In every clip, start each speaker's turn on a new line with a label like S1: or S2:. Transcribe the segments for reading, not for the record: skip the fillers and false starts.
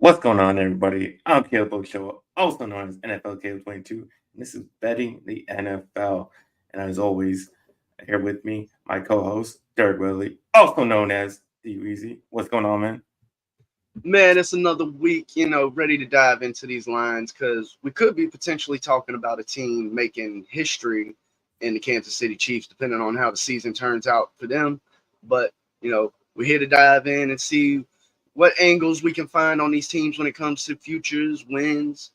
S1: What's going on, everybody? I'm Caleb Show, also known as NFL Caleb 22, and this is Betting the NFL. And as always, here with me, my co-host, Derek Willie, also known as DWeezy. What's going on, man?
S2: Man, it's another week, ready to dive into these lines because we could be potentially talking about a team making history in the Kansas City Chiefs, depending on how the season turns out for them. But, we're here to dive in and see what angles we can find on these teams when it comes to futures, wins,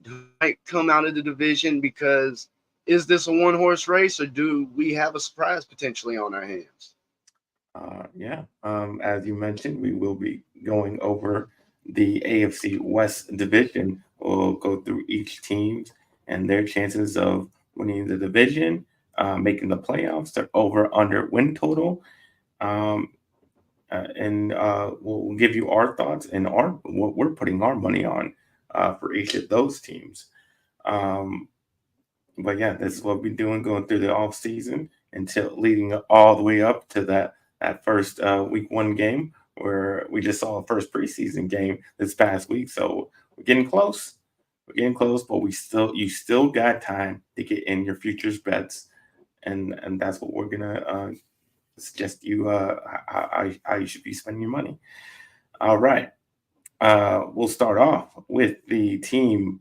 S2: who might come out of the division because is this a one-horse race or do we have a surprise potentially on our hands?
S1: As you mentioned, we will be going over the AFC West division. We'll go through each team and their chances of winning the division, making the playoffs, their over under win total, um, and we'll give you our thoughts and our what we're putting our money on for each of those teams. Um, but yeah, this is what we're doing going through the off season until leading all the way up to that first week one game where we just saw a first preseason game this past week. So we're getting close. We're getting close, but you still got time to get in your futures bets, and that's what we're gonna suggest you how you should be spending your money. All right. We'll start off with the team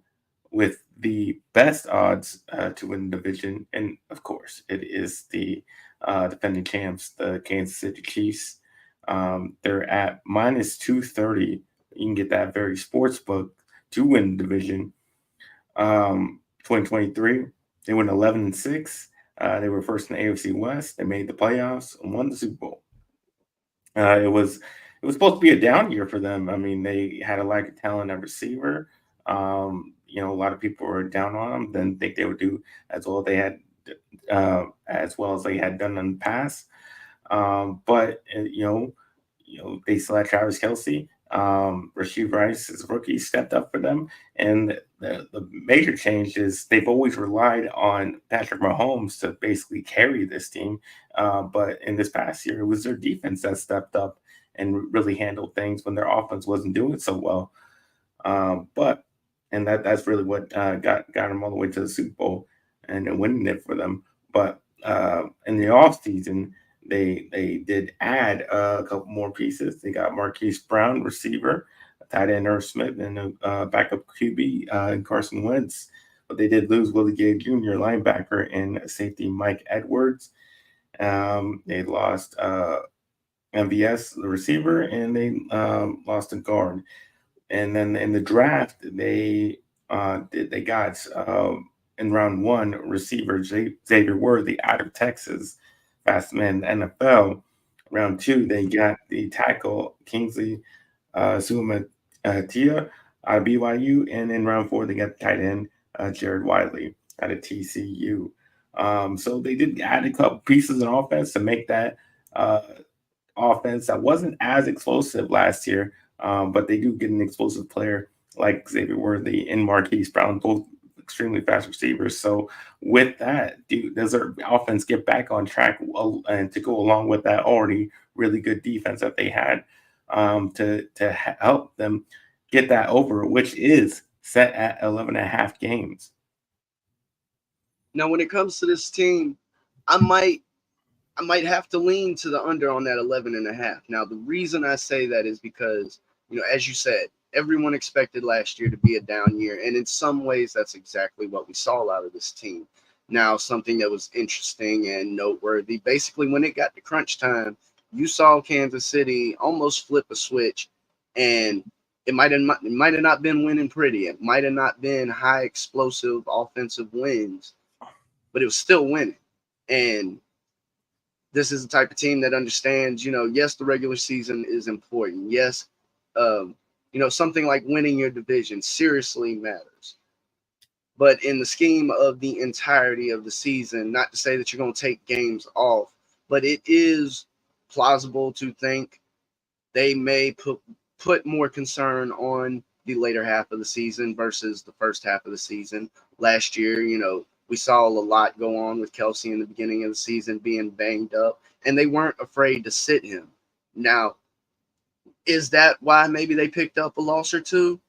S1: with the best odds to win the division. And of course, it is the defending champs, the Kansas City Chiefs. They're at minus 230. You can get that very sports book to win the division. 2023, they went 11-6. They were first in the AFC West. They made the playoffs and won the Super Bowl. It was supposed to be a down year for them. I mean, they had a lack of talent at receiver. A lot of people were down on them. Didn't think they would do as well as they had done in the past. But they still had Travis Kelsey. Rasheed Rice, as a rookie, stepped up for them. And the major change is they've always relied on Patrick Mahomes to basically carry this team. But in this past year, it was their defense that stepped up and really handled things when their offense wasn't doing so well. That's really what got them all the way to the Super Bowl and winning it for them. But in the offseason, they did add a couple more pieces. They got Marquise Brown, receiver, tight end Irv Smith, and a backup QB Carson Wentz. But they did lose Willie Gay Jr., linebacker, and safety Mike Edwards. They lost MVS, the receiver, and they lost a guard. And then in the draft, they got in round one receiver Xavier Worthy out of Texas, fast man in the NFL. Round two, they got the tackle Kingsley Suamatia out of BYU, and in round four, they got the tight end Jared Wiley out of TCU. So they did add a couple pieces in offense to make that offense that wasn't as explosive last year, but they do get an explosive player like Xavier Worthy and Marquise Brown, both extremely fast receivers. So with that, does their offense get back on track and to go along with that already really good defense that they had to help them get that over, which is set at 11.5 games.
S2: Now, when it comes to this team, I might have to lean to the under on that 11.5. Now, the reason I say that is because, as you said, everyone expected last year to be a down year. And in some ways, that's exactly what we saw out of this team. Now, something that was interesting and noteworthy, basically, when it got to crunch time, you saw Kansas City almost flip a switch, and it might have not been winning pretty. It might have not been high explosive offensive wins, but it was still winning. And this is the type of team that understands, yes, the regular season is important. Yes, something like winning your division seriously matters. But in the scheme of the entirety of the season, not to say that you're going to take games off, but it is plausible to think they may put more concern on the later half of the season versus the first half of the season. Last year, we saw a lot go on with Kelsey in the beginning of the season being banged up, and they weren't afraid to sit him. Now, Is that why maybe they picked up a loss or two?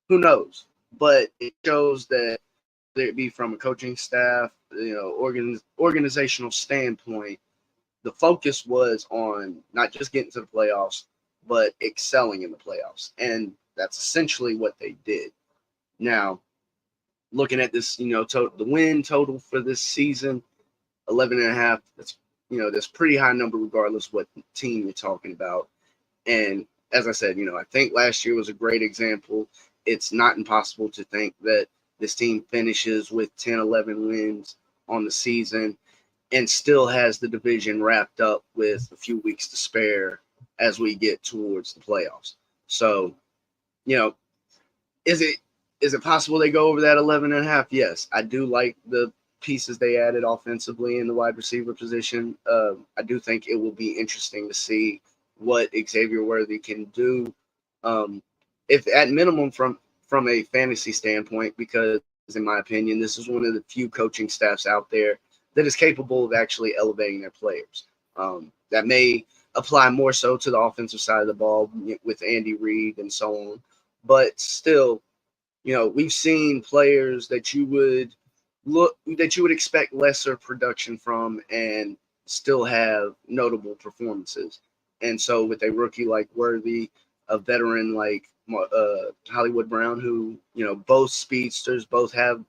S2: Who knows? But it shows that whether it be from a coaching staff, organizational standpoint, the focus was on not just getting to the playoffs, but excelling in the playoffs. And that's essentially what they did. Now, looking at this, the win total for this season, 11 and a half, that's pretty high number regardless what team you're talking about. And as I said, I think last year was a great example. It's not impossible to think that this team finishes with 10, 11 wins on the season and still has the division wrapped up with a few weeks to spare as we get towards the playoffs. So, is it possible they go over that 11 and a half? Yes. I do like the pieces they added offensively in the wide receiver position. I do think it will be interesting to see what Xavier Worthy can do. If at minimum from a fantasy standpoint, because in my opinion, this is one of the few coaching staffs out there that is capable of actually elevating their players. That may apply more so to the offensive side of the ball with Andy Reid and so on. But still, we've seen players that you would expect lesser production from and still have notable performances. And so with a rookie like Worthy, a veteran like Hollywood Brown, who, both speedsters, both have,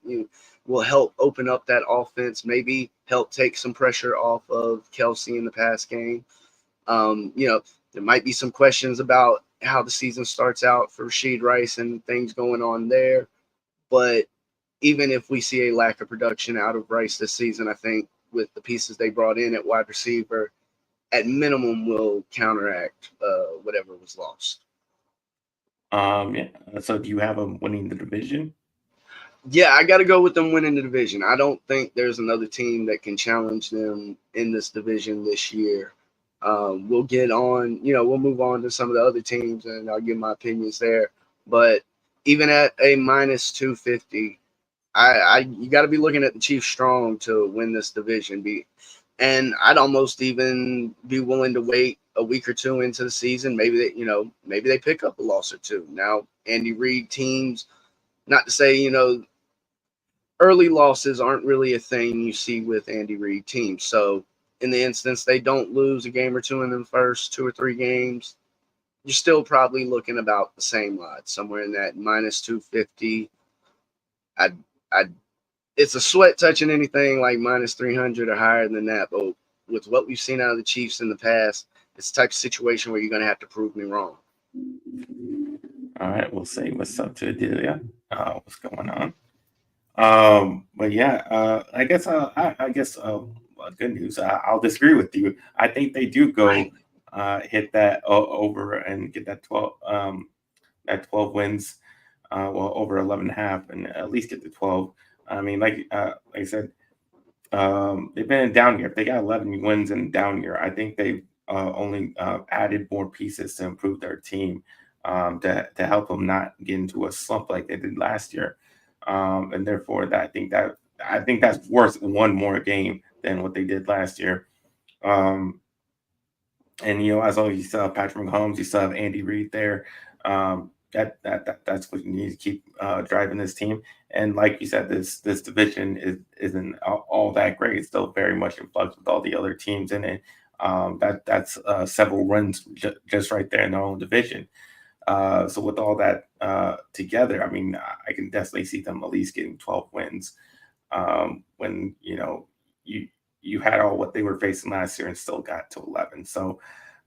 S2: will help open up that offense, maybe help take some pressure off of Kelsey in the pass game. There might be some questions about how the season starts out for Rashid Rice and things going on there. But even if we see a lack of production out of Rice this season, I think with the pieces they brought in at wide receiver, at minimum will counteract whatever was lost.
S1: Yeah. So do you have them winning the division?
S2: Yeah, I got to go with them winning the division. I don't think there's another team that can challenge them in this division this year. We'll get on, we'll move on to some of the other teams and I'll give my opinions there. But even at a minus 250, you got to be looking at the Chiefs strong to win this division. And I'd almost even be willing to wait a week or two into the season. Maybe they pick up a loss or two. Now, Andy Reid teams, not to say, early losses aren't really a thing you see with Andy Reid teams. So in the instance they don't lose a game or two in the first 2 or 3 games, you're still probably looking about the same odds, somewhere in that minus 250. I'd it's a sweat touching anything like minus 300 or higher than that. But with what we've seen out of the Chiefs in the past, it's the type of situation where you're going to have to prove me wrong.
S1: All right, we'll say what's up to Adelia. What's going on? But yeah, I guess good news. I'll disagree with you. I think they do go hit that over and get that 12 wins, over 11 and a half, and at least get to 12. I mean, like I said, they've been in down year. If they got 11 wins in down year, I think they've only added more pieces to improve their team, to help them not get into a slump like they did last year. And therefore, I think that's worth one more game than what they did last year. And as long as you still have Patrick Mahomes, you still have Andy Reid there. That's what you need to keep driving this team. And like you said, this division isn't all that great. It's still very much in flux with all the other teams in it. That's several runs just right there in their own division. So with all that together, I mean, I can definitely see them at least getting 12 wins. When you had all what they were facing last year and still got to 11. So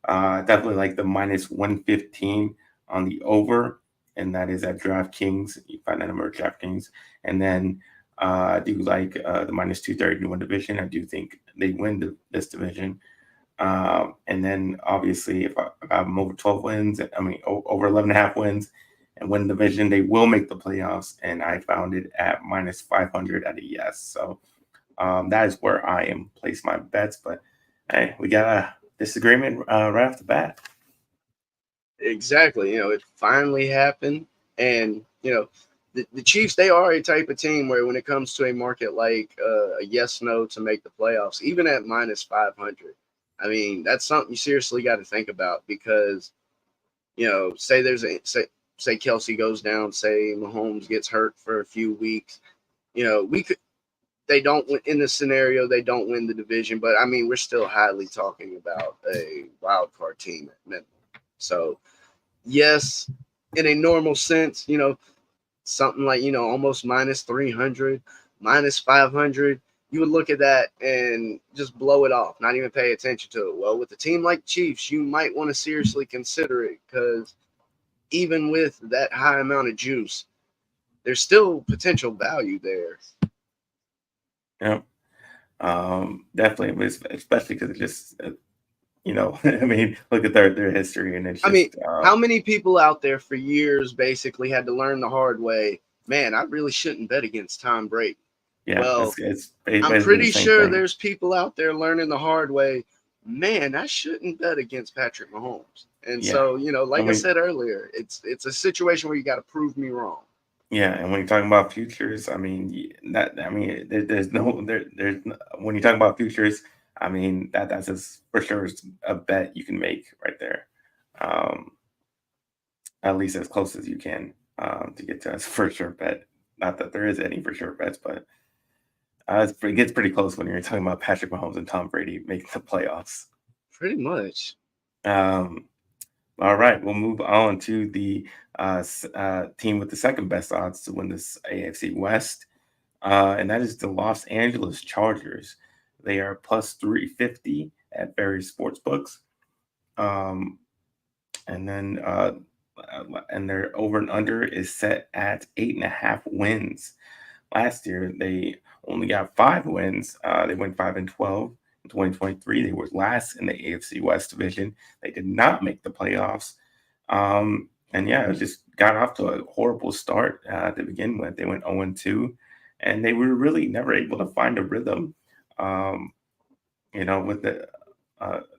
S1: definitely like the minus 115 on the over, and that is at DraftKings. You find that number at DraftKings. And then I do like the minus 230 to win division. I do think they win this division. And then obviously if I have them over 12 wins, over 11 and a half wins and win the division, they will make the playoffs. And I found it at minus 500 at a yes. So that is where I am place my bets. But hey, we got a disagreement right off the bat.
S2: Exactly. It finally happened. And, the Chiefs, they are a type of team where when it comes to a market like a yes-no to make the playoffs, even at minus 500, I mean, that's something you seriously got to think about because, Say Kelsey goes down, say Mahomes gets hurt for a few weeks. We could they don't win in this scenario. They don't win the division, but I mean, we're still highly talking about a wild card team at minimum. So yes, in a normal sense, something like almost minus 300, minus 500. You would look at that and just blow it off, not even pay attention to it. Well, with a team like Chiefs, you might want to seriously consider it because even with that high amount of juice, there's still potential value there.
S1: Yeah, definitely, especially because it just I mean, look at their history, and it's
S2: I mean,
S1: just
S2: how many people out there for years basically had to learn the hard way? Man, I really shouldn't bet against Tom Brady.
S1: yeah,
S2: Well,
S1: it's
S2: I'm
S1: basically the
S2: pretty
S1: same
S2: sure
S1: thing.
S2: there's people out there learning the hard way. Man, I shouldn't bet against Patrick Mahomes. And
S1: Yeah,
S2: so,
S1: I
S2: like I
S1: mean,
S2: said earlier, it's a situation where you got to prove me wrong.
S1: yeah, and when you're talking about futures, I mean, there's no when you're talking about futures, I mean that's just for sure a bet you can make right there, um, at least as close as you can to get to a for sure bet. Not that there is any for sure bets, but it gets pretty close when you're talking about Patrick Mahomes and Tom Brady making the playoffs.
S2: Pretty much.
S1: Um, all right, we'll move on to the team with the second best odds to win this AFC West, and that is the Los Angeles Chargers. They are plus 350 at various sports books. Um, and then and their over and under is set at 8.5 wins. Last year, they only got 5 wins. They went 5-12 in 2023. They were last in the AFC West division. They did not make the playoffs. And yeah, it just got off to a horrible start to begin with. They went 0-2, and they were really never able to find a rhythm. Um, with the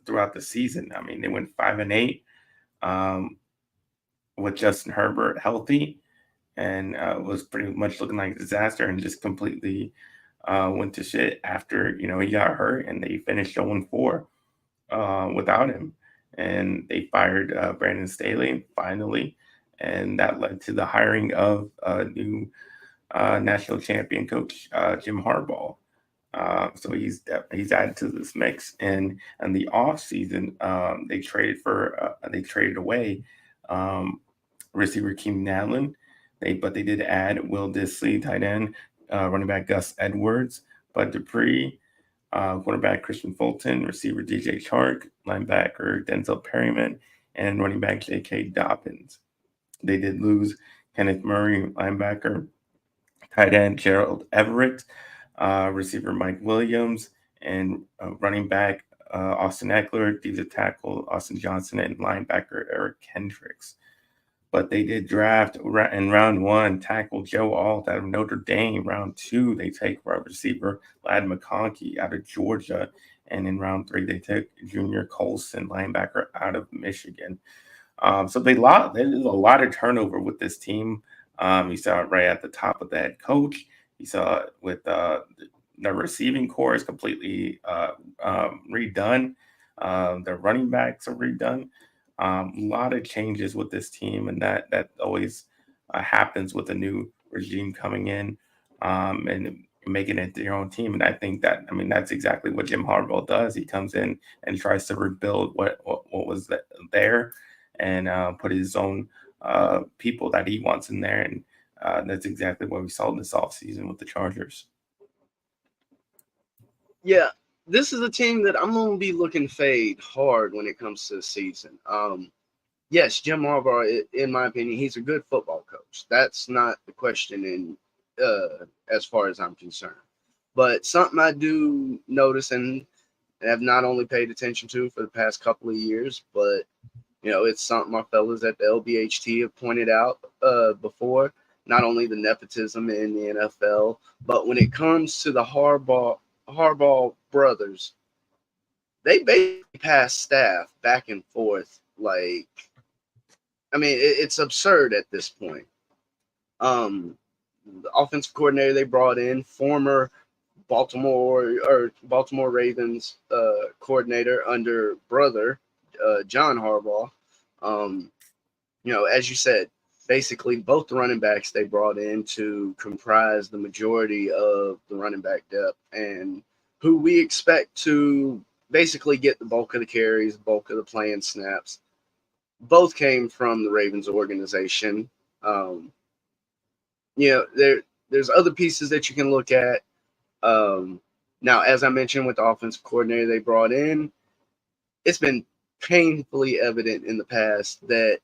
S1: throughout the season. I mean, they went 5-8 um, with Justin Herbert healthy, and was pretty much looking like a disaster, and just completely went to shit after he got hurt, and they finished 0-4 without him, and they fired Brandon Staley finally, and that led to the hiring of a new national champion coach Jim Harbaugh. So he's added to this mix, and in the off season, they traded away receiver Keenan Allen. They did add Will Disley, tight end, running back Gus Edwards, Bud Dupree, quarterback Christian Fulton, receiver DJ Chark, linebacker Denzel Perryman, and running back J.K. Dobbins. They did lose Kenneth Murray, linebacker, tight end Gerald Everett, receiver Mike Williams, and running back Austin Eckler, defensive tackle Austin Johnson, and linebacker Eric Kendricks. But they did draft in round 1 tackle Joe Alt out of Notre Dame. Round 2, they take wide receiver Lad McConkey out of Georgia. And in round 3, they took Junior Colson, linebacker out of Michigan. So there's a lot of turnover with this team. You saw it right at the top of the head coach. You saw it with the receiving core is completely redone. The running backs are redone. A lot of changes with this team, and that always happens with a new regime coming in and making it their own team. And I think that's exactly what Jim Harbaugh does. He comes in and tries to rebuild what was there, and put his own people that he wants in there. And that's exactly what we saw this offseason with the Chargers.
S2: Yeah, this is a team that I'm gonna be looking fade hard when it comes to the season. Yes, Jim Harbaugh, in my opinion, he's a good football coach. That's not the question in as far as I'm concerned. But something I do notice and have not only paid attention to for the past couple of years, but it's something our fellas at the LBHT have pointed out before. Not only the nepotism in the NFL, but when it comes to the Harbaugh brothers, they basically pass staff back and forth. Like, I mean, it's absurd at this point. The offensive coordinator they brought in, former Baltimore Ravens coordinator under brother John Harbaugh. Um, as you said, basically both the running backs they brought in to comprise the majority of the running back depth and who we expect to basically get the bulk of the carries, bulk of the playing snaps. Both came from the Ravens organization. Um, there's other pieces that you can look at. Now, as I mentioned with the offensive coordinator they brought in, it's been painfully evident in the past that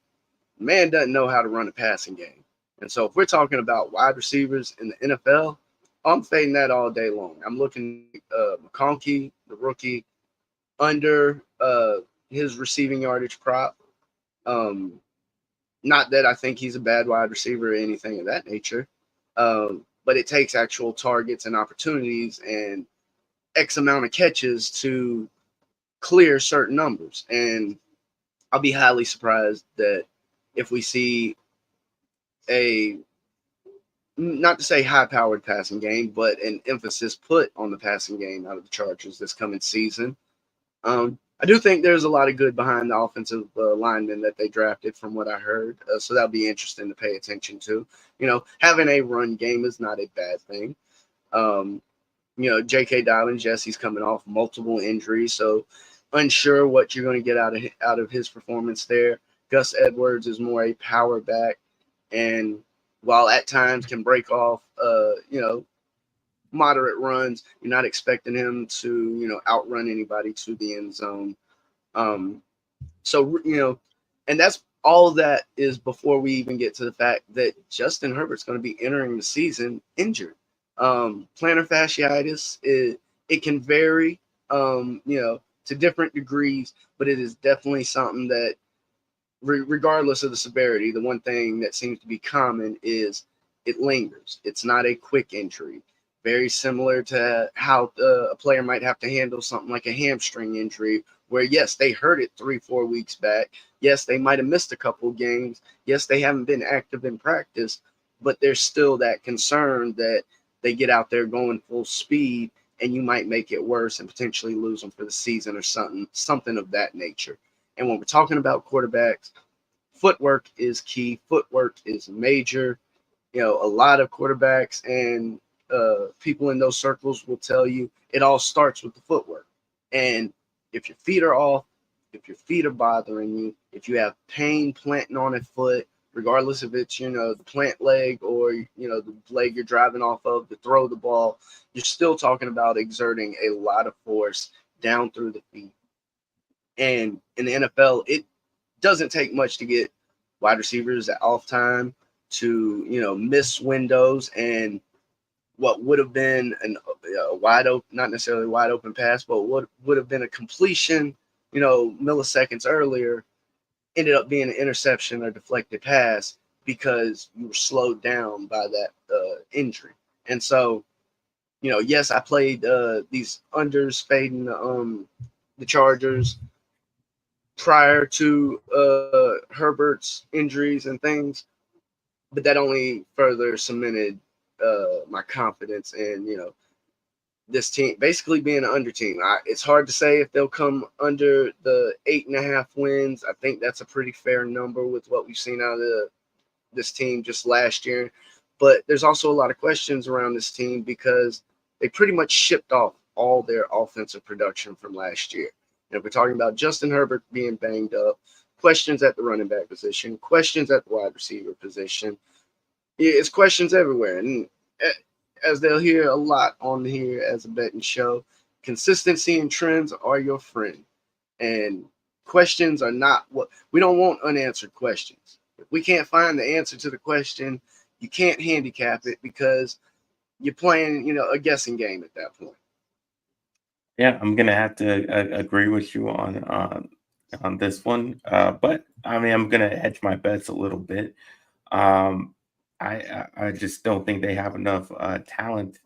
S2: man doesn't know how to run a passing game. And so if we're talking about wide receivers in the NFL, I'm fading that all day long. I'm looking at McConkey, the rookie, under his receiving yardage prop. Not that I think he's a bad wide receiver or anything of that nature, but it takes actual targets and opportunities and X amount of catches to clear certain numbers. And I'll be highly surprised that if we see a, not to say high-powered passing game, but an emphasis put on the passing game out of the Chargers this coming season. I do think there's a lot of good behind the offensive linemen that they drafted from what I heard. So that'll be interesting to pay attention to. Having a run game is not a bad thing. J.K. Dobbins, yes, he's coming off multiple injuries, so unsure what you're going to get out of his performance there. Gus Edwards is more a power back, and while at times can break off, moderate runs, you're not expecting him to, outrun anybody to the end zone. And that's all that is before we even get to the fact that Justin Herbert's going to be entering the season injured. Plantar fasciitis, it can vary, to different degrees, but it is definitely something that, regardless of the severity, the one thing that seems to be common is it lingers. It's not a quick injury. Very similar to how a player might have to handle something like a hamstring injury, where, yes, they hurt it 3-4 weeks back. Yes, they might have missed a couple of games. Yes, they haven't been active in practice, but there's still that concern that they get out there going full speed and you might make it worse and potentially lose them for the season or something of that nature. And when we're talking about quarterbacks, footwork is key. Footwork is major. A lot of quarterbacks and people in those circles will tell you it all starts with the footwork. And if your feet are off, if your feet are bothering you, if you have pain planting on a foot, regardless if it's, the plant leg or, the leg you're driving off of to throw the ball, you're still talking about exerting a lot of force down through the feet. And in the NFL, it doesn't take much to get wide receivers at off time to, miss windows and what would have been a wide open, not necessarily wide open pass, but what would have been a completion, milliseconds earlier, ended up being an interception or deflected pass because you were slowed down by that injury. And so, yes, I played these unders fading the Chargers prior to Herbert's injuries and things, but that only further cemented my confidence in, this team basically being an under team. It's hard to say if they'll come under the 8.5 wins. I think that's a pretty fair number with what we've seen out of this team just last year. But there's also a lot of questions around this team because they pretty much shipped off all their offensive production from last year. And if we're talking about Justin Herbert being banged up, questions at the running back position, questions at the wide receiver position, it's questions everywhere. And as they'll hear a lot on here as a betting show, consistency and trends are your friend. And questions are not what we don't want unanswered questions. If we can't find the answer to the question, you can't handicap it because you're playing, a guessing game at that point.
S1: Yeah, I'm gonna have to agree with you on this one. But I mean, I'm gonna hedge my bets a little bit. Um, I just don't think they have enough talent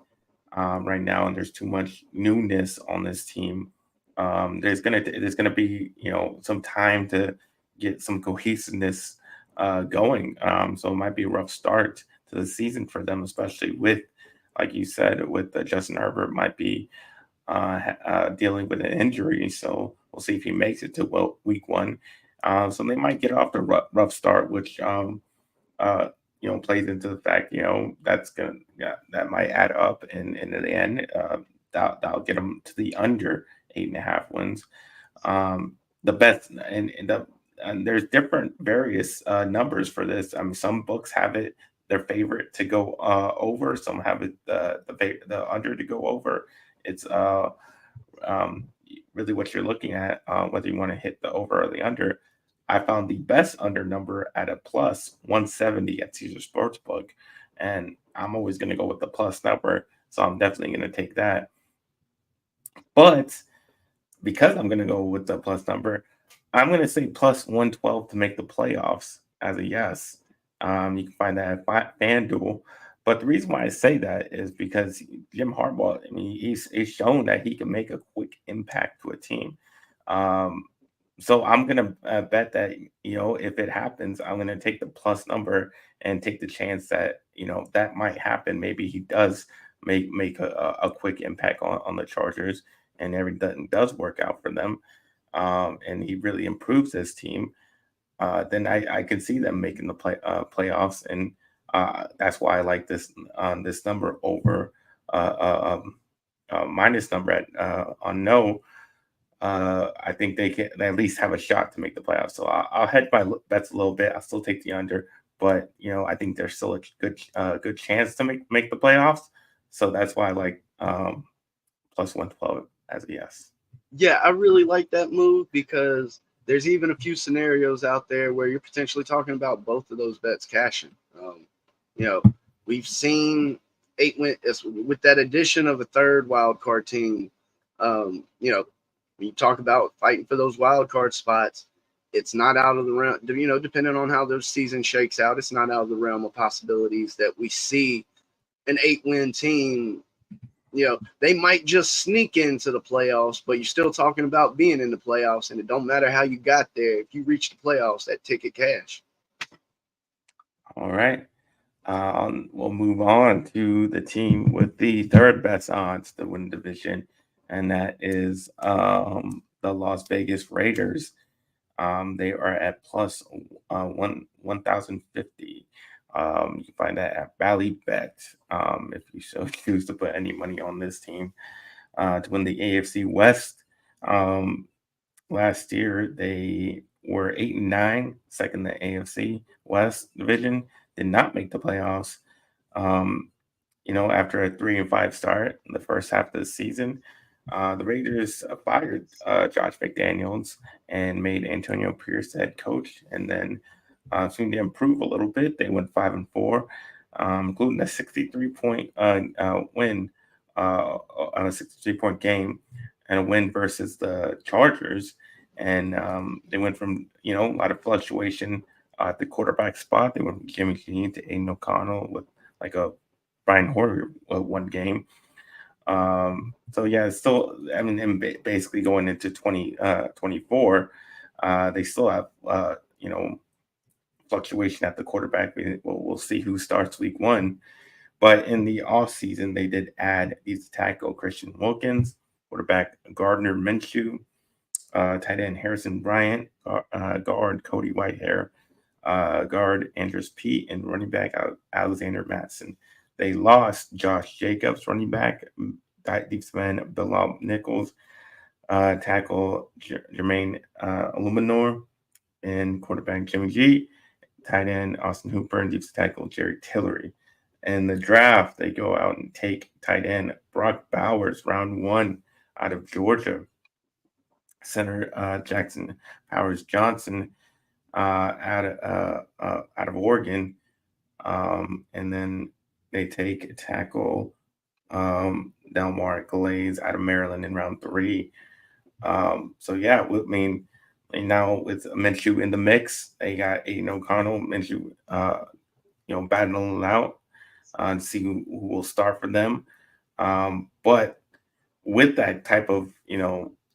S1: right now, and there's too much newness on this team. There's gonna be some time to get some cohesiveness going. So it might be a rough start to the season for them, especially with, like you said, with Justin Herbert might be dealing with an injury. So we'll see if he makes it to week one. So they might get off the rough start, which uh, plays into the fact, that might add up, and in the end, that'll get them to the under 8.5 wins. The best and there's different various numbers for this. I mean, some books have it their favorite to go over. Some have it the under to go over. It's um, really what you're looking at, whether you want to hit the over or the under. I found the best under number at a plus 170 at Caesar Sportsbook, and I'm always going to go with the plus number, so I'm definitely going to take that. But because I'm going to go with the plus number, I'm going to say plus 112 to make the playoffs as a yes. You can find that at FanDuel. But the reason why I say that is because Jim Harbaugh, I mean, he's shown that he can make a quick impact to a team. Um, so I'm going to bet that, if it happens, I'm going to take the plus number and take the chance that, that might happen. Maybe he does make a quick impact on the Chargers, and everything does work out for them, and he really improves his team, then I could see them making the playoffs, and that's why I like this number over minus number on no. I think they can at least have a shot to make the playoffs. So I'll hedge my bets a little bit. I'll still take the under, but I think there's still a good chance to make the playoffs. So that's why I like plus 112 as a yes.
S2: Yeah, I really like that move because there's even a few scenarios out there where you're potentially talking about both of those bets cashing. You know, we've seen 8 win with that addition of a third wild card team. When you talk about fighting for those wild card spots, it's not out of the realm. Depending on how the season shakes out, it's not out of the realm of possibilities that we see an 8-win team. They might just sneak into the playoffs, but you're still talking about being in the playoffs, and it don't matter how you got there. If you reach the playoffs, that ticket cash.
S1: All right. We'll move on to the team with the third best odds to win the division, and that is the Las Vegas Raiders. They are at plus 1,050. You can find that at Bally Bet, if you so choose to put any money on this team to win the AFC West. Last year they were 8-9, second in the AFC West division, did not make the playoffs. Um, after a 3-5 start in the first half of the season, the Raiders fired Josh McDaniels and made Antonio Pierce head coach, and then seemed to improve a little bit. They went 5-4, including a 63-point win on a 63-point game and a win versus the Chargers. And they went from a lot of fluctuation at the quarterback spot. They went from Jimmy G to Aiden O'Connell with like a Brian Hoyer one game. So yeah, it's still, I mean, and basically going into 2024, they still have fluctuation at the quarterback. We'll see who starts week one. But in the offseason, they did add these tackle Christian Wilkins, quarterback Gardner Minshew, tight end Harrison Bryant, guard Cody Whitehair, guard Andrews Pete, and running back Alexander Matson. They lost Josh Jacobs, running back, defensive end Bilal Nichols, tackle Jermaine Illuminor, and quarterback Jimmy G, tight end Austin Hooper, and defensive tackle Jerry Tillery. In the draft, they go out and take tight end Brock Bowers, round 1 out of Georgia. Center Jackson Powers Johnson out of Oregon, and then they take tackle Delmar Glaze out of Maryland in round 3. So yeah, I mean, now with Minshew in the mix, they got Aiden O'Connell, Minshew, battling out and see who will start for them. But with that type of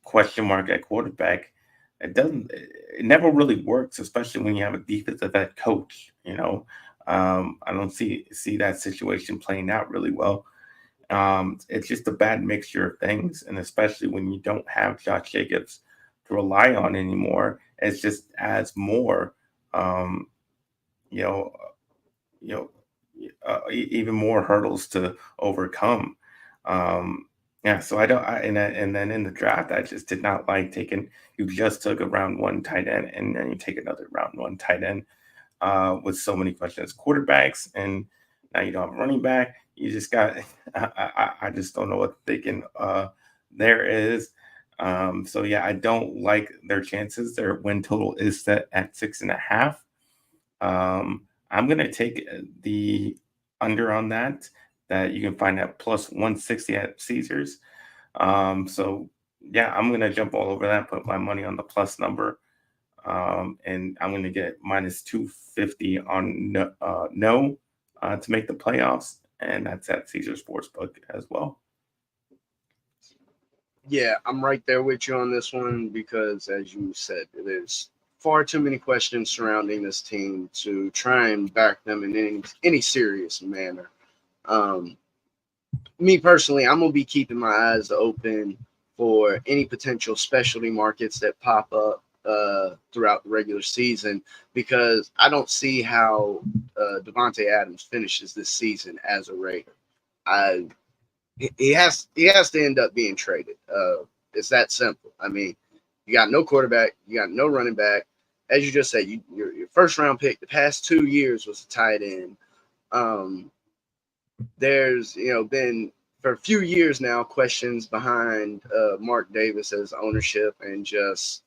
S1: question mark at quarterback, it never really works, especially when you have a defensive head coach. I don't see that situation playing out really well. It's just a bad mixture of things, and especially when you don't have Josh Jacobs to rely on anymore, it just adds more, you know, you know, even more hurdles to overcome. Yeah, so I don't, and then in the draft, I just did not like taking. You just took a round one tight end, and then you take another round one tight end with so many questions, quarterbacks, and now you don't have a running back. You just got. I just don't know what thinking there is. So yeah, I don't like their chances. Their win total is set at 6.5. I'm gonna take the under on that. That you can find at plus 160 at Caesars. So yeah, I'm gonna jump all over that. Put my money on the plus number, and I'm gonna get minus 250 on no to make the playoffs, and that's at Caesar Sportsbook as well.
S2: Yeah, I'm right there with you on this one because, as you said, there's far too many questions surrounding this team to try and back them in any serious manner. Um, Me personally, I'm gonna be keeping my eyes open for any potential specialty markets that pop up throughout the regular season because I don't see how Devontae Adams finishes this season as a Raider. I he has to end up being traded. It's that simple. I mean, you got no quarterback, you got no running back. As you just said, your first round pick the past 2 years was a tight end. Um, there's been for a few years now questions behind Mark Davis's ownership and just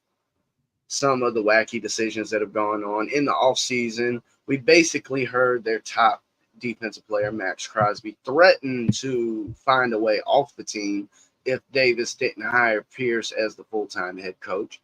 S2: some of the wacky decisions that have gone on in the offseason. We basically heard their top defensive player, Max Crosby, threaten to find a way off the team if Davis didn't hire Pierce as the full-time head coach.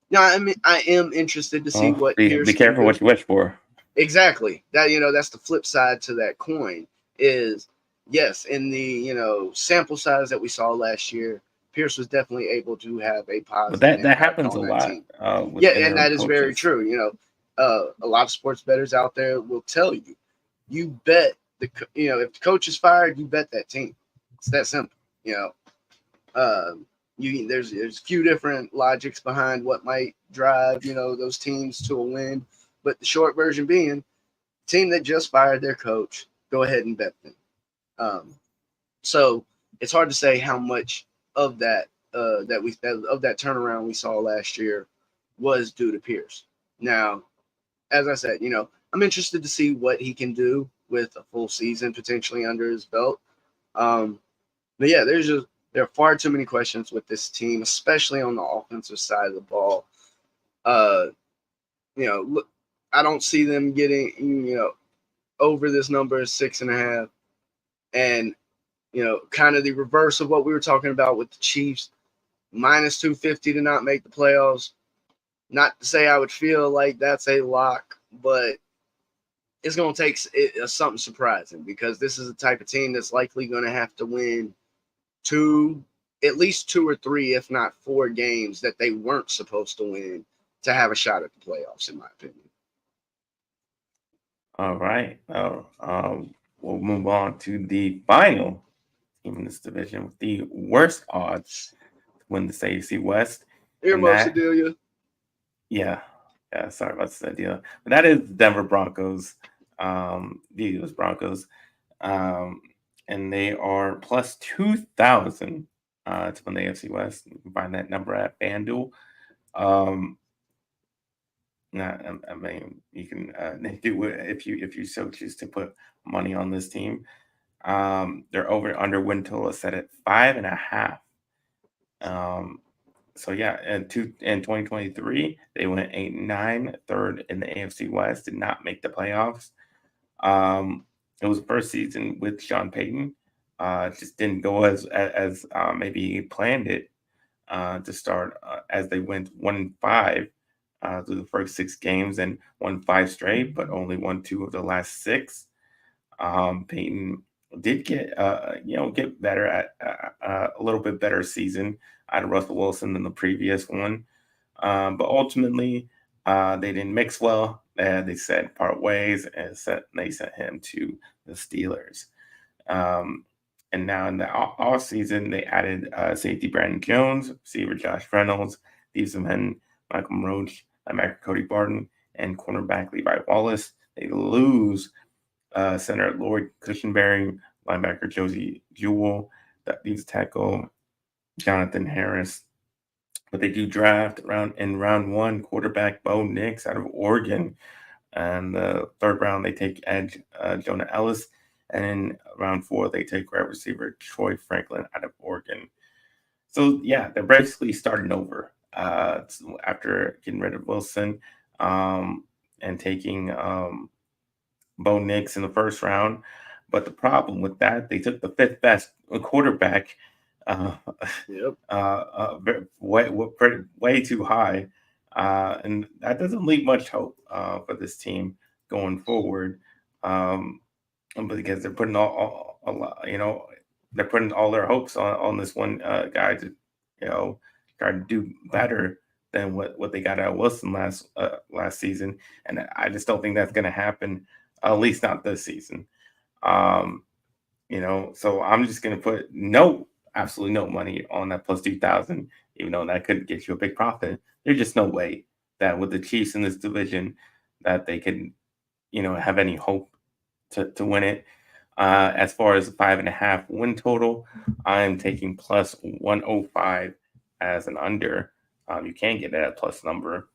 S2: Now, I mean, I am interested to see
S1: Well,
S2: what
S1: be
S2: Pierce can
S1: careful
S2: do.
S1: what you wish for.
S2: Exactly. That's the flip side to that coin is yes, in the, sample size that we saw last year, Pierce was definitely able to have a
S1: But
S2: positive
S1: that
S2: impact
S1: happens a
S2: on that
S1: lot
S2: team.
S1: with
S2: Yeah, and
S1: interim
S2: that is very
S1: coaches.
S2: true. A lot of sports bettors out there will tell you, you bet if the coach is fired, you bet that team. It's that simple. Uh, there's a few different logics behind what might drive those teams to a win, but the short version being, team that just fired their coach, go ahead and bet them. Um, so it's hard to say how much of that of that turnaround we saw last year was due to Pierce. Now, as I said, I'm interested to see what he can do with a full season potentially under his belt. Um, but yeah, there are far too many questions with this team, especially on the offensive side of the ball. Uh, look, I don't see them getting over this number is 6.5. And, kind of the reverse of what we were talking about with the Chiefs, minus 250 to not make the playoffs. Not to say I would feel like that's a lock, but it's going to take something surprising because this is a type of team that's likely going to have to win at least two or three, if not four games that they weren't supposed to win to have a shot at the playoffs, in my opinion.
S1: All right. We'll move on to the final team in this division with the worst odds to win the AFC West, and
S2: Earmuffs,
S1: that
S2: Adelia.
S1: yeah, yeah. Sorry about that deal, but that is Denver Broncos, the Eagles Broncos, um, and they are plus 2,000 to win the AFC West. You can find that number at FanDuel. Um, I mean, you can do it if you so choose to put money on this team. Their over under win total is set at 5.5. Um, so yeah, in 2023, they went 8-9, third in the AFC West, did not make the playoffs. It was the first season with Sean Payton. Just didn't go as maybe he planned it to start as they went 1-5 through the first 6 games and won 5 straight, but only won 2 of the last 6. Peyton did get better at a little bit better season out of Russell Wilson than the previous one, but ultimately they didn't mix well. They said part ways and they sent him to the Steelers. And now in the off season, they added safety Brandon Jones, receiver Josh Reynolds, defensive end Malcolm Roach, linebacker Cody Barton, and cornerback Levi Wallace. They lose center Lloyd Cushenberry, linebacker Josie Jewell, that leaves tackle Jonathan Harris. But they do draft in round one quarterback Bo Nix out of Oregon. And the third round, they take edge Jonah Ellis. And in round 4, they take wide receiver Troy Franklin out of Oregon. So, yeah, they're basically starting over after getting rid of Wilson and taking Bo Nix in the first round. But the problem with that, they took the 5th best quarterback uh,
S2: Yep.
S1: way too high. And that doesn't leave much hope for this team going forward. Because they're putting a lot, they're putting all their hopes on this one guy to, try to do better than what they got out of Wilson last season. And I just don't think that's going to happen, at least not this season. So I'm just going to put absolutely no money on that plus 2,000, even though that could get you a big profit. There's just no way that with the Chiefs in this division that they can, have any hope to win it. As far as 5.5 win total, I'm taking plus 105 as an under. You can get that plus number,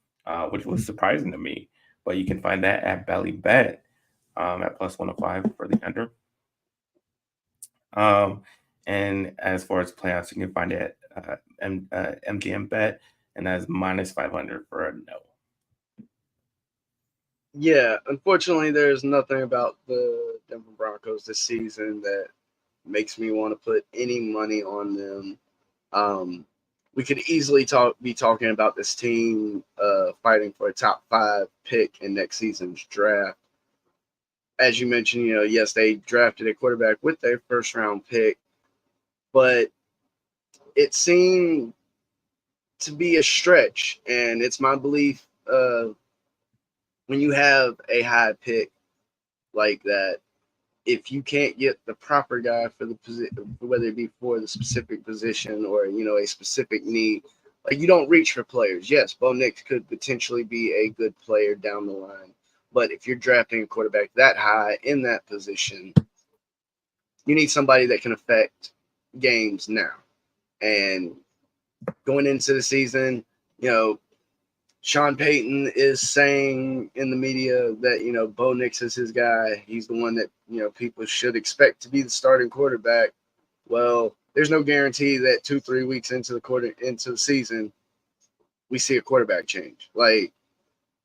S1: which was surprising to me, but you can find that at Belly Bet at plus 105 for the under. And as far as playoffs, you can find it at MGM Bet, and that's minus 500 for a no.
S2: Yeah, unfortunately, there's nothing about the Denver Broncos this season that makes me want to put any money on them. We could easily be talking about this team fighting for a top 5 pick in next season's draft. As you mentioned, yes, they drafted a quarterback with their first round pick, but it seemed to be a stretch, and it's my belief when you have a high pick like that, if you can't get the proper guy for the position, whether it be for the specific position or a specific need, like you don't reach for players. Yes, Bo Nix could potentially be a good player down the line, but if you're drafting a quarterback that high in that position, you need somebody that can affect games now. And going into the season, Sean Payton is saying in the media that, Bo Nix is his guy. He's the one that, people should expect to be the starting quarterback. Well, there's no guarantee that 2-3 weeks into the season, we see a quarterback change. Like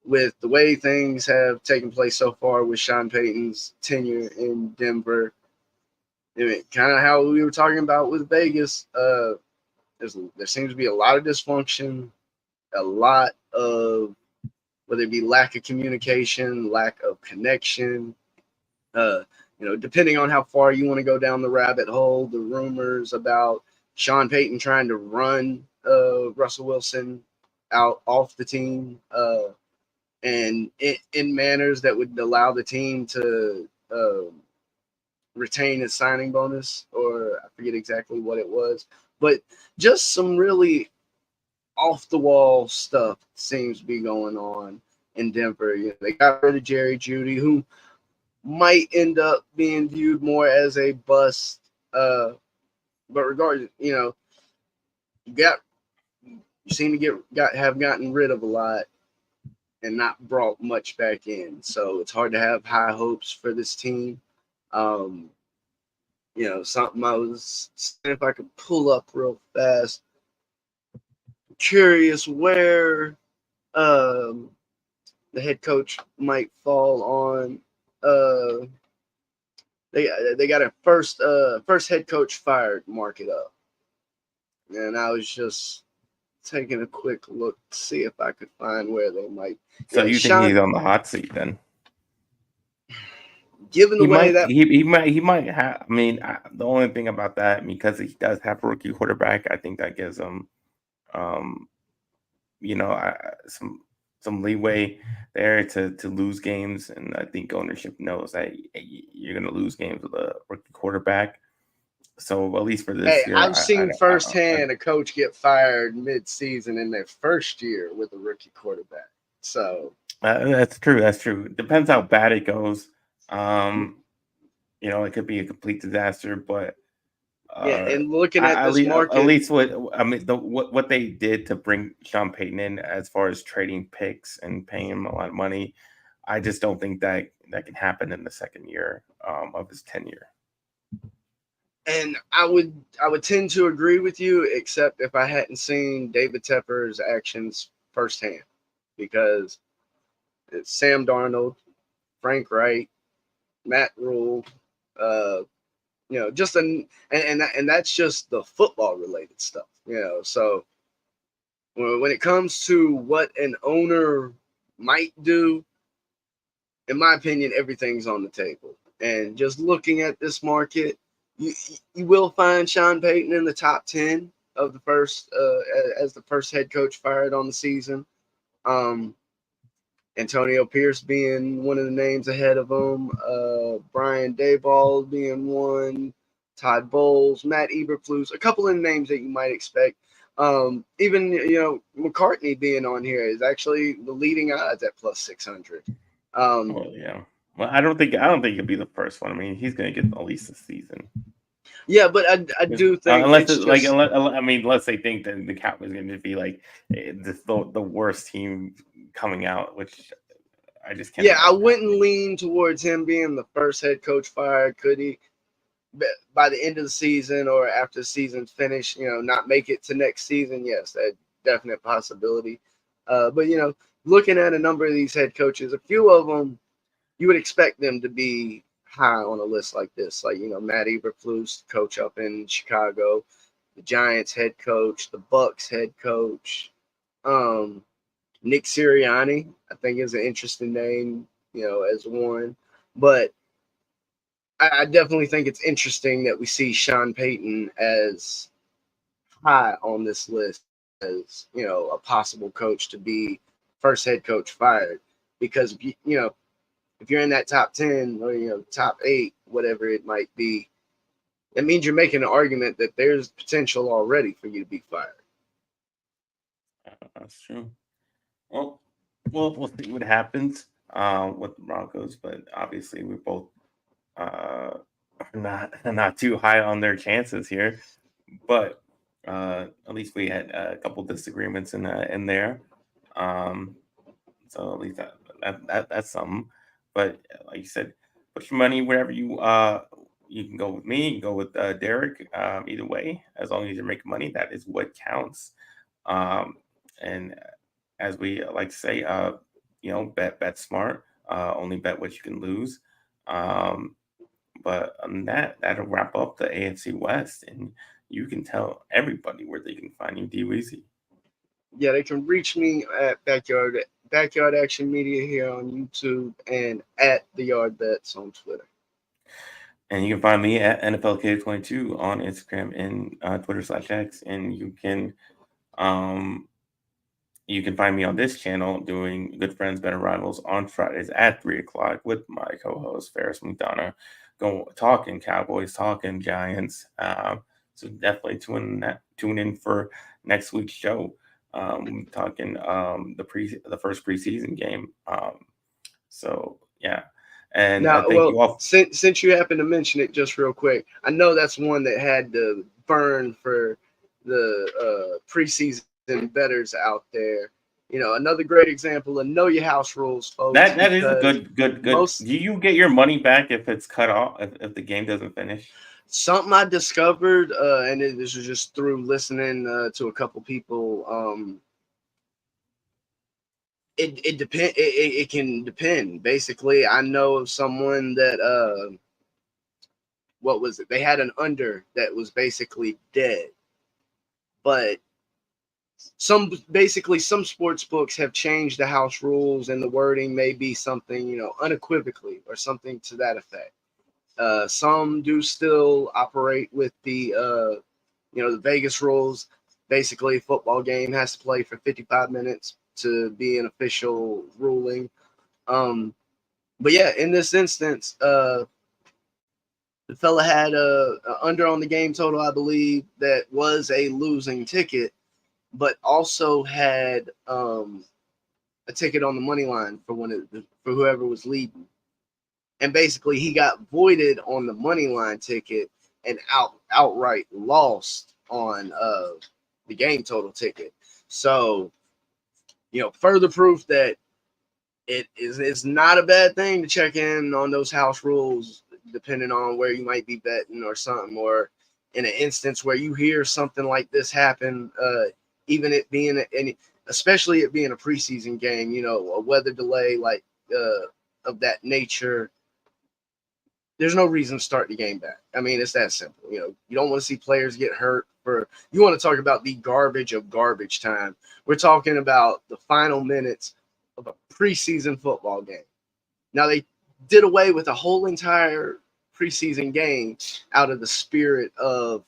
S2: with the way things have taken place so far with Sean Payton's tenure in Denver, kind of how we were talking about with Vegas, there seems to be a lot of dysfunction, a lot of whether it be lack of communication, lack of connection, depending on how far you want to go down the rabbit hole, the rumors about Sean Payton trying to run Russell Wilson out off the team and in manners that would allow the team to retain his signing bonus, or I forget exactly what it was, but just some really off the wall stuff seems to be going on in Denver. They got rid of Jerry Jeudy, who might end up being viewed more as a bust. But regardless, you seem to have gotten rid of a lot and not brought much back in. So it's hard to have high hopes for this team. Something I was saying, if I could pull up real fast. Curious where the head coach might fall on. They got a first head coach fired, mark it up. And I was just taking a quick look to see if I could find where they might.
S1: So you think he's on the hot seat then?
S2: Given the way that
S1: he might have. I mean, the only thing about that, because he does have a rookie quarterback, I think that gives him, some leeway there to lose games, and I think ownership knows that you're going to lose games with a rookie quarterback. So at least for
S2: Hey,
S1: this year,
S2: I've seen firsthand a coach get fired mid-season in their first year with a rookie quarterback. So
S1: that's true. That's true. Depends how bad it goes. It could be a complete disaster, but
S2: yeah, and looking at
S1: at
S2: this
S1: least, at
S2: market,
S1: least what they did to bring Sean Payton in as far as trading picks and paying him a lot of money, I just don't think that can happen in the second year of his tenure.
S2: and I would tend to agree with you, except if I hadn't seen David Tepper's actions firsthand, because it's Sam Darnold, Frank Wright, Matt Rule, uh, just and that's just the football related stuff, So when it comes to what an owner might do, in my opinion, everything's on the table. And just looking at this market, you will find Sean Payton in the top 10 of the first as the first head coach fired on the season. Antonio Pierce being one of the names ahead of him, Brian Daboll being one, Todd Bowles, Matt Eberflus, a couple of names that you might expect. Even McCartney being on here is actually the leading odds at plus 600.
S1: Well, yeah. Well, I don't think he'll be the first one. I mean, he's going to get at least a season.
S2: Yeah, but I do think
S1: unless
S2: it's just
S1: unless they think that the Cowboys going to be like the worst team coming out, which I just can't.
S2: Yeah, I wouldn't lean towards him being the first head coach fired. Could he, by the end of the season or after the season's finished, not make it to next season? Yes, that definite possibility. But looking at a number of these head coaches, a few of them you would expect them to be high on a list like this. Like Matt Eberflus, coach up in Chicago, the Giants head coach, the Bucks head coach. Nick Sirianni, I think, is an interesting name, as one. But I definitely think it's interesting that we see Sean Payton as high on this list as, a possible coach to be first head coach fired. Because, if you're in that top 10 or, top 8, whatever it might be, it means you're making an argument that there's potential already for you to be fired.
S1: That's true. Well, we'll see what happens with the Broncos, but obviously we both are not too high on their chances here. But at least we had a couple disagreements in there. So at least that's something. But like you said, put your money wherever you can go with me. You can go with Derek. Either way, as long as you're making money, that is what counts. And as we like to say, bet smart. Only bet what you can lose. But on that'll wrap up the AFC West, and you can tell everybody where they can find you, DWeezy.
S2: Yeah, they can reach me at Backyard Action Media here on YouTube and at the Yard Bets on Twitter.
S1: And you can find me at NFLK22 on Instagram and Twitter /X. And you can find me on this channel doing Good Friends, Better Rivals on Fridays at 3:00 with my co-host Ferris McDonough, talking Cowboys, talking Giants. So definitely tune in for next week's show. Talking the first preseason game. So yeah. And
S2: now,
S1: thank you all.
S2: Since you happen to mention it, just real quick, I know that's one that had to burn for the preseason bettors out there. Another great example of know your house rules, folks.
S1: That is a good. Do you get your money back if it's cut off if the game doesn't finish?
S2: Something I discovered, and this was just through listening to a couple people. It depend. It can depend. Basically, I know of someone that what was it? They had an under that was basically dead, but some sports books have changed the house rules, and the wording may be something unequivocally or something to that effect. Some do still operate with the the Vegas rules. Basically, a football game has to play for 55 minutes to be an official ruling. But yeah, in this instance, the The fella had a under on the game total, I believe, that was a losing ticket, but also had a ticket on the money line for for whoever was leading. And basically, he got voided on the money line ticket and outright lost on the game total ticket. So, further proof that it's not a bad thing to check in on those house rules, depending on where you might be betting or something, or in an instance where you hear something like this happen, even it being especially it being a preseason game, a weather delay like of that nature. There's no reason to start the game back. I mean, it's that simple. You don't want to see players get hurt. You want to talk about the garbage of garbage time. We're talking about the final minutes of a preseason football game. Now, they did away with a whole entire preseason game out of the spirit of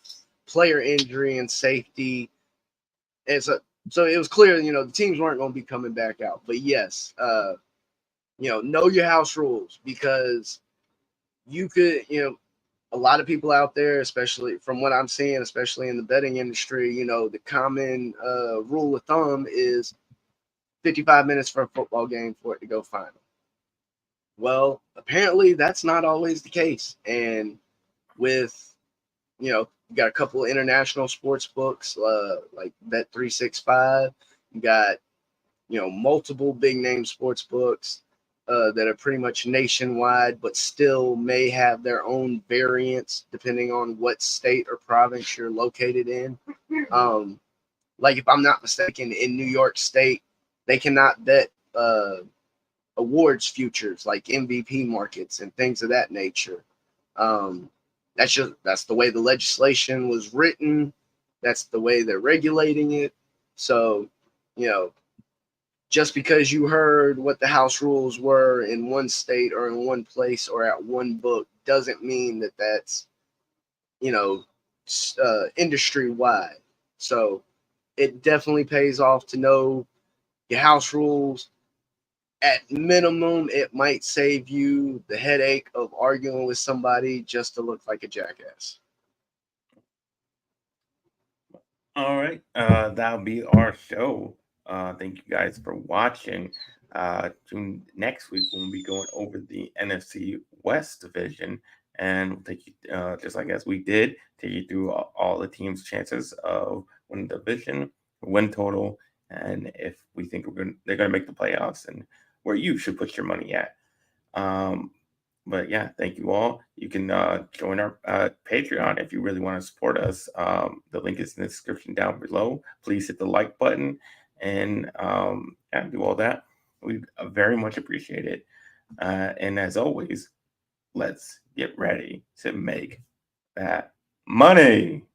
S2: player injury and safety. And so it was clear, the teams weren't going to be coming back out. But yes, know your house rules, because you could, a lot of people out there, especially from what I'm seeing, especially in the betting industry, the common rule of thumb is 55 minutes for a football game for it to go final. Well, apparently that's not always the case. And with, you got a couple of international sports books like Bet365. You got, multiple big name sports books that are pretty much nationwide, but still may have their own variants depending on what state or province you're located in. Like, if I'm not mistaken, in New York State, they cannot bet awards futures like MVP markets and things of that nature. That's the way the legislation was written. That's the way they're regulating it. So, just because you heard what the house rules were in one state or in one place or at one book doesn't mean that that's, industry wide. So it definitely pays off to know your house rules. At minimum, it might save you the headache of arguing with somebody just to look like a jackass.
S1: All right. That'll be our show. Thank you guys for watching. Tune next week when we'll be going over the NFC West division, and we'll take you, just like as we did, take you through all the teams' chances of winning the division, win total, and if we think they're gonna make the playoffs, and where you should put your money at. But yeah, thank you all. You can join our Patreon if you really want to support us. The link is in the description down below. Please hit the like button and do all that. We very much appreciate it. And as always, let's get ready to make that money.